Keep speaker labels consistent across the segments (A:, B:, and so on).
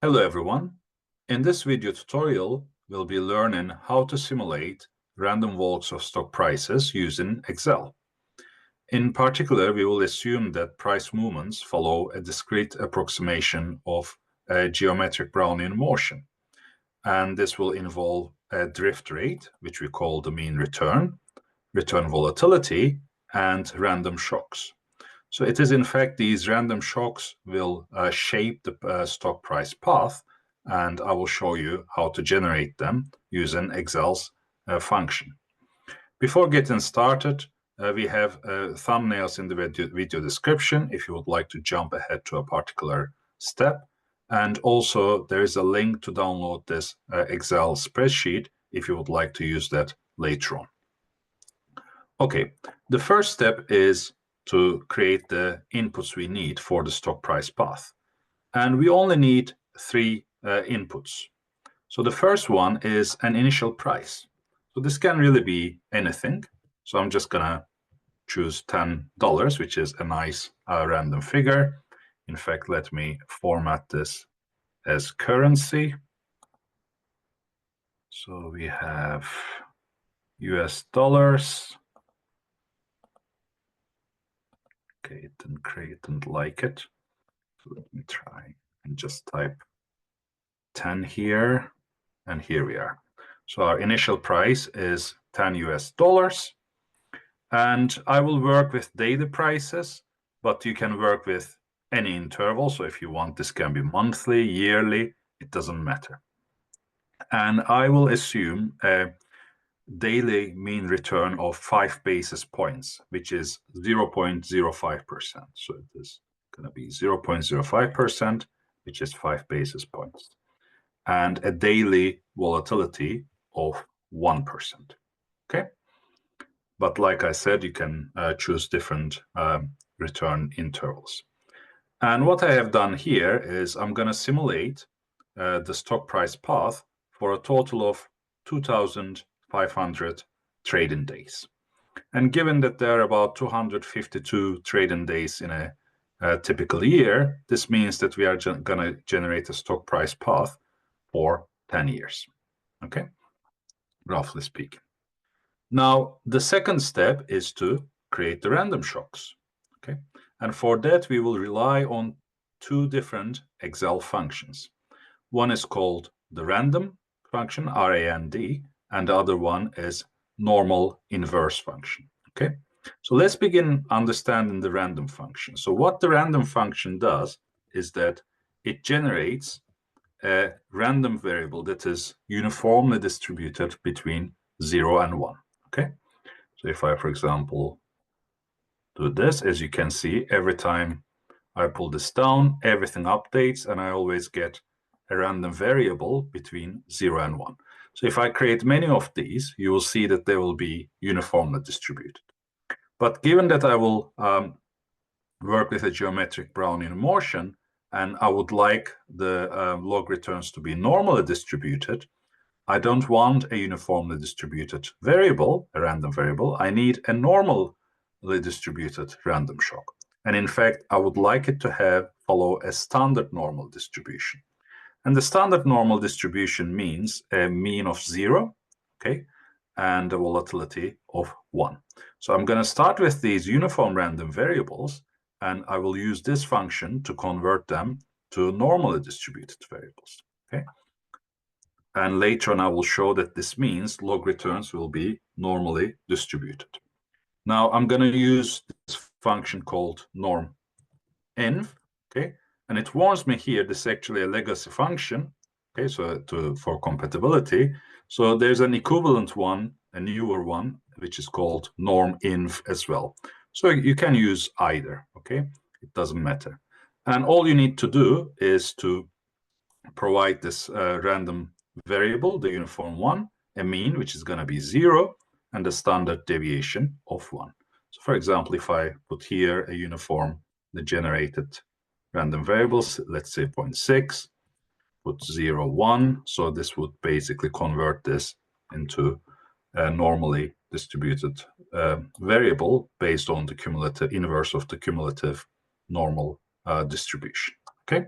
A: Hello everyone. In this video tutorial, we'll be learning how to simulate random walks of stock prices using Excel. In particular, we will assume that price movements follow a discrete approximation of a geometric Brownian motion. And this will involve a drift rate, which we call the mean return volatility, and random shocks. So it is in fact these random shocks will shape the stock price path, and I will show you how to generate them using Excel's function. Before getting started, we have thumbnails in the video description if you would like to jump ahead to a particular step. And also there is a link to download this Excel spreadsheet if you would like to use that later on. Okay, the first step is to create the inputs we need for the stock price path. And we only need three inputs. So the first one is an initial price. So this can really be anything. So I'm just gonna choose $10, which is a nice random figure. In fact, let me format this as currency. So we have US dollars. Okay, it didn't like it. So let me try and just type 10 here, and here we are. So our initial price is 10 US dollars. And I will work with daily prices, but you can work with any interval. So if you want, this can be monthly, yearly, it doesn't matter. And I will assume a daily mean return of 5 basis points, which is 0.05%. So it is going to be 0.05%, which is 5 basis points, and a daily volatility of 1%. Okay. But like I said, you can choose different return intervals. And what I have done here is I'm going to simulate the stock price path for a total of 2,500 trading days. And given that there are about 252 trading days in a typical year, this means that we are going to generate a stock price path for 10 years, okay, roughly speaking. Now, the second step is to create the random shocks, okay? And for that, we will rely on two different Excel functions. One is called the random function, RAND, and the other one is normal inverse function, okay? So let's begin understanding the random function. So what the random function does is that it generates a random variable that is uniformly distributed between 0 and 1. Okay, so if I, for example, do this, as you can see, every time I pull this down, everything updates, and I always get a random variable between 0 and 1. So if I create many of these, you will see that they will be uniformly distributed. But given that I will work with a geometric Brownian motion, and I would like the log returns to be normally distributed, I don't want a uniformly distributed variable, a random variable. I need a normally distributed random shock. And in fact, I would like it to follow a standard normal distribution. And the standard normal distribution means a mean of 0, okay, and a volatility of 1. So I'm going to start with these uniform random variables, and I will use this function to convert them to normally distributed variables, okay? And later on, I will show that this means log returns will be normally distributed. Now, I'm going to use this function called NORM.INV, okay? And it warns me here, this is actually a legacy function, okay, so for compatibility. So there's an equivalent one, a newer one, which is called NORM.INV as well. So you can use either, okay? It doesn't matter. And all you need to do is to provide this random variable, the uniform one, a mean, which is going to be 0, and a standard deviation of 1. So for example, if I put here a uniform, the generated random variables, let's say 0.6, put 0, 1. So this would basically convert this into a normally distributed variable based on the cumulative inverse of the cumulative normal distribution, okay?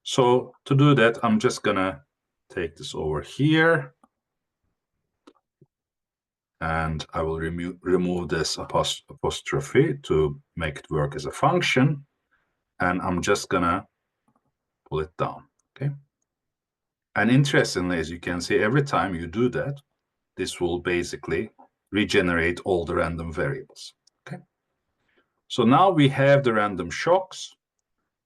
A: So to do that, I'm just gonna take this over here, and I will remove this apostrophe to make it work as a function, and I'm just gonna pull it down, okay? And interestingly, as you can see, every time you do that, this will basically regenerate all the random variables, okay? So now we have the random shocks,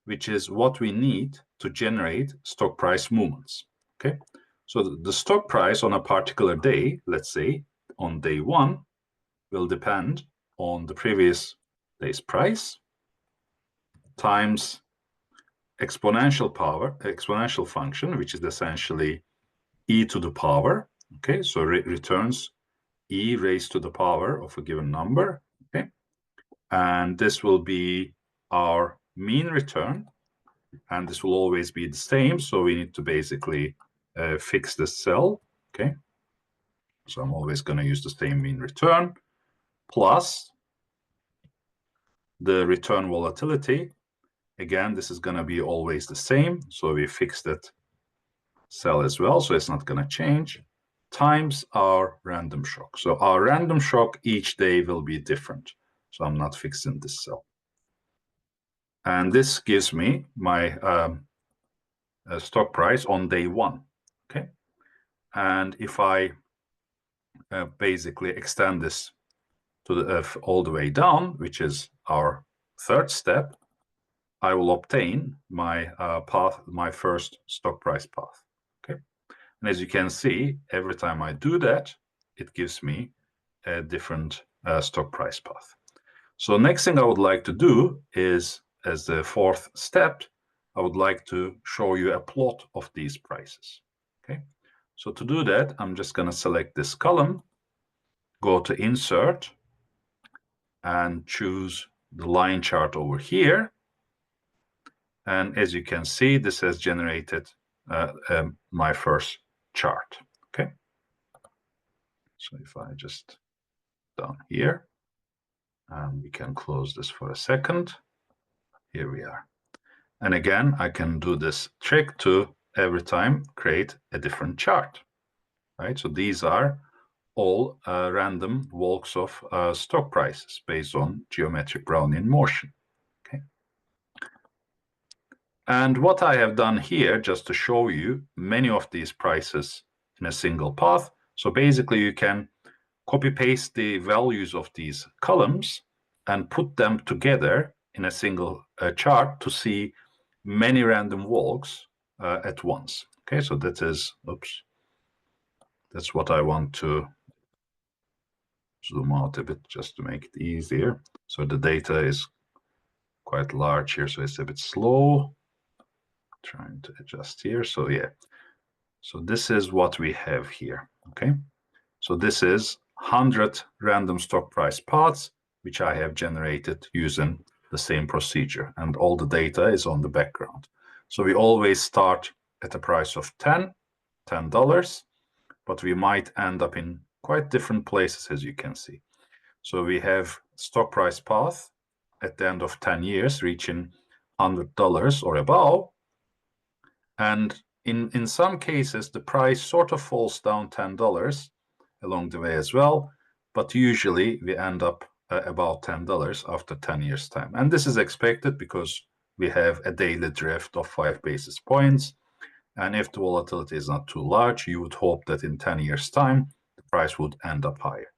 A: which is what we need to generate stock price movements, okay? So the stock price on a particular day, let's say on day 1, will depend on the previous day's price times exponential function, which is essentially e to the power, okay? So returns e raised to the power of a given number, okay? And this will be our mean return, and this will always be the same, so we need to basically fix this cell, okay? So I'm always going to use the same mean return, plus the return volatility. Again, this is going to be always the same, so we fix that cell as well, so it's not going to change, times our random shock. So our random shock each day will be different, so I'm not fixing this cell. And this gives me my stock price on day 1, okay? And if I basically extend this to the all the way down, which is our 3rd step, I will obtain my path, my first stock price path, okay? And as you can see, every time I do that, it gives me a different stock price path. So next thing I would like to do is, as the 4th step, I would like to show you a plot of these prices, okay? So to do that, I'm just going to select this column, go to Insert, and choose the line chart over here. And as you can see, this has generated my first chart, okay? So if I just down here, and we can close this for a second. Here we are. And again, I can do this trick to every time create a different chart, right? So these are all random walks of stock prices based on geometric Brownian motion, okay? And what I have done here, just to show you many of these prices in a single path. So basically you can copy paste the values of these columns and put them together in a single chart to see many random walks at once. Okay, so that is, oops, that's what I want to zoom out a bit just to make it easier. So the data is quite large here, so it's a bit slow. Trying to adjust here. So yeah, so this is what we have here. Okay, so this is 100 random stock price paths, which I have generated using the same procedure, and all the data is on the background. So we always start at a price of $10, but we might end up in quite different places, as you can see. So we have stock price path at the end of 10 years reaching $100 or above. And in some cases, the price sort of falls down $10 along the way as well, but usually we end up about $10 after 10 years time. And this is expected because we have a daily drift of 5 basis points. And if the volatility is not too large, you would hope that in 10 years time, the price would end up higher.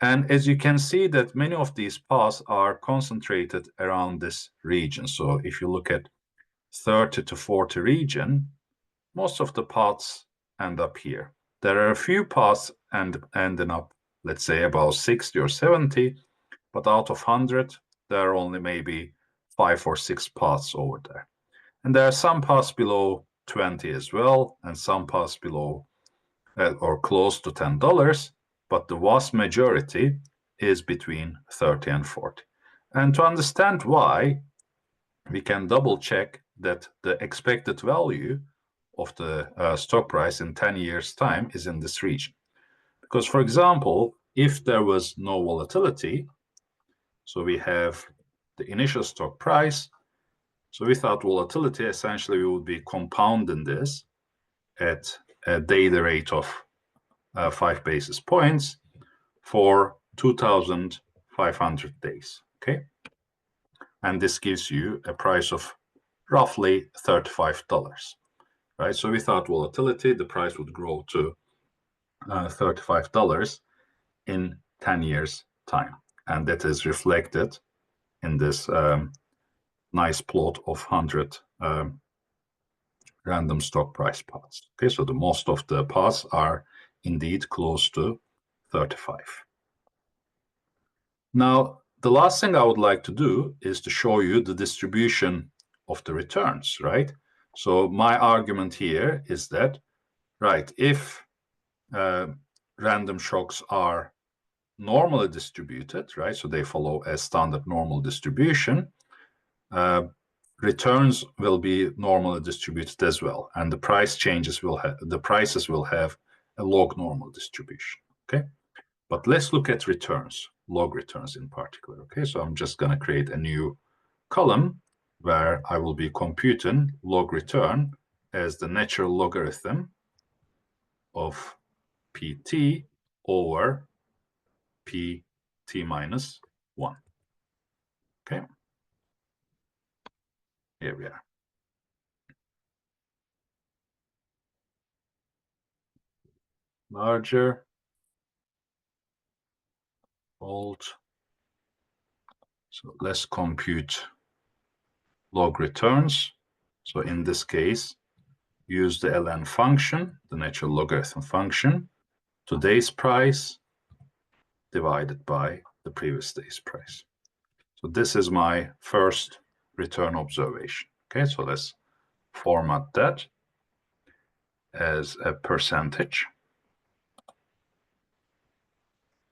A: And as you can see that many of these paths are concentrated around this region. So if you look at 30 to 40 region, most of the paths end up here. There are a few paths ending up, let's say, about 60 or 70, but out of 100, there are only maybe 5 or 6 paths over there. And there are some paths below 20 as well, and some paths below or close to $10, but the vast majority is between 30 and 40. And to understand why, we can double check that the expected value of the stock price in 10 years' time is in this region. Because, for example, if there was no volatility, so we have the initial stock price, So without volatility, essentially we would be compounding this at a daily rate of 5 basis points for 2,500 days, okay? And this gives you a price of roughly $35, right? So without volatility, the price would grow to $35 in 10 years' time. And that is reflected in this nice plot of 100 random stock price paths. Okay, so the most of the paths are indeed close to 35. Now, the last thing I would like to do is to show you the distribution of the returns, right? So my argument here is that, right, if random shocks are normally distributed, right, so they follow a standard normal distribution, returns will be normally distributed as well, and the price changes will have, the prices will have a log normal distribution, okay? But let's look at returns, log returns in particular, okay? So I'm just going to create a new column where I will be computing log return as the natural logarithm of pt over pt minus 1, okay? Here we are. Larger, bold. So let's compute log returns. So in this case, use the ln function, the natural logarithm function, today's price divided by the previous day's price. So this is my first return observation. Okay, so let's format that as a percentage.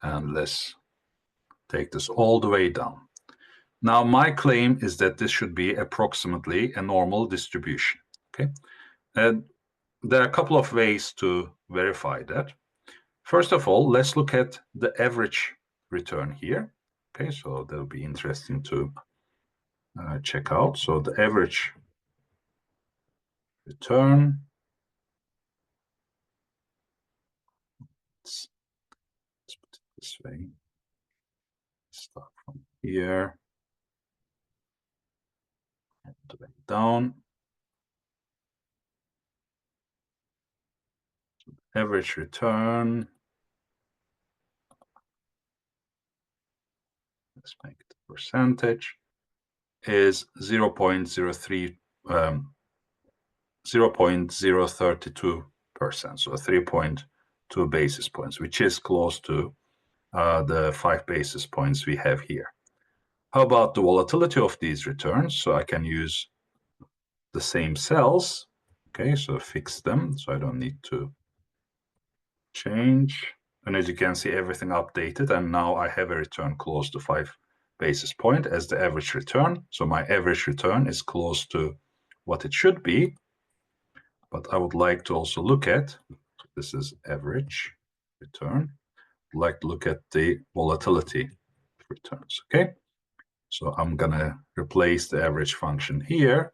A: And let's take this all the way down. Now, my claim is that this should be approximately a normal distribution. Okay, and there are a couple of ways to verify that. First of all, let's look at the average return here. Okay, so that'll be interesting to check out. So the average return, let's put it this way. Start from here, all the way down. Average return, let's make it a percentage, is 0.03, 0.032%, so 3.2 basis points, which is close to the 5 basis points we have here. How about the volatility of these returns? So I can use the same cells, okay, so fix them, so I don't need to change. And as you can see, everything updated, and now I have a return close to 5 basis point as the average return. So my average return is close to what it should be, but I would like to also look at, this is average return, I'd like to look at the volatility returns, okay? So I'm gonna replace the average function here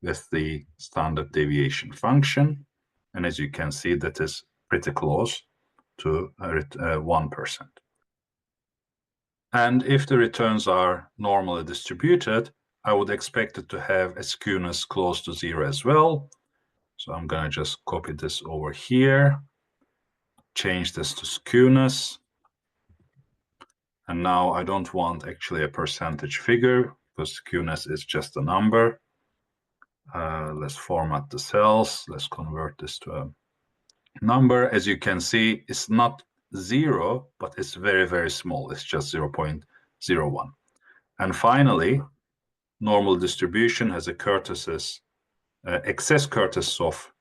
A: with the standard deviation function. And as you can see, that is pretty close to 1%. And if the returns are normally distributed, I would expect it to have a skewness close to 0 as well. So I'm going to just copy this over here, change this to skewness. And now I don't want actually a percentage figure because skewness is just a number. Let's format the cells. Let's convert this to a number. As you can see, it's not 0, but it's very, very small. It's just 0.01. And finally, normal distribution has a kurtosis, excess kurtosis of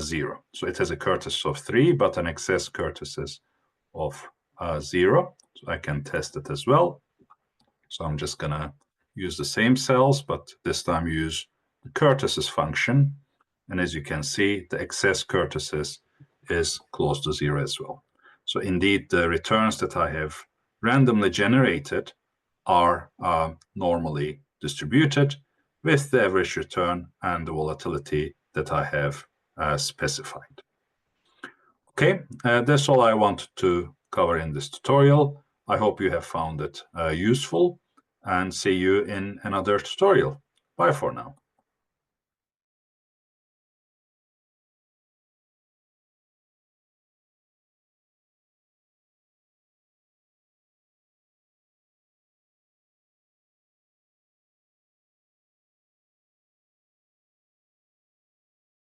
A: 0. So it has a kurtosis of 3, but an excess kurtosis of 0. So I can test it as well. So I'm just going to use the same cells, but this time use the kurtosis function. And as you can see, the excess kurtosis is close to 0 as well. So indeed, the returns that I have randomly generated are normally distributed, with the average return and the volatility that I have specified. Okay, that's all I wanted to cover in this tutorial. I hope you have found it useful, and see you in another tutorial. Bye for now.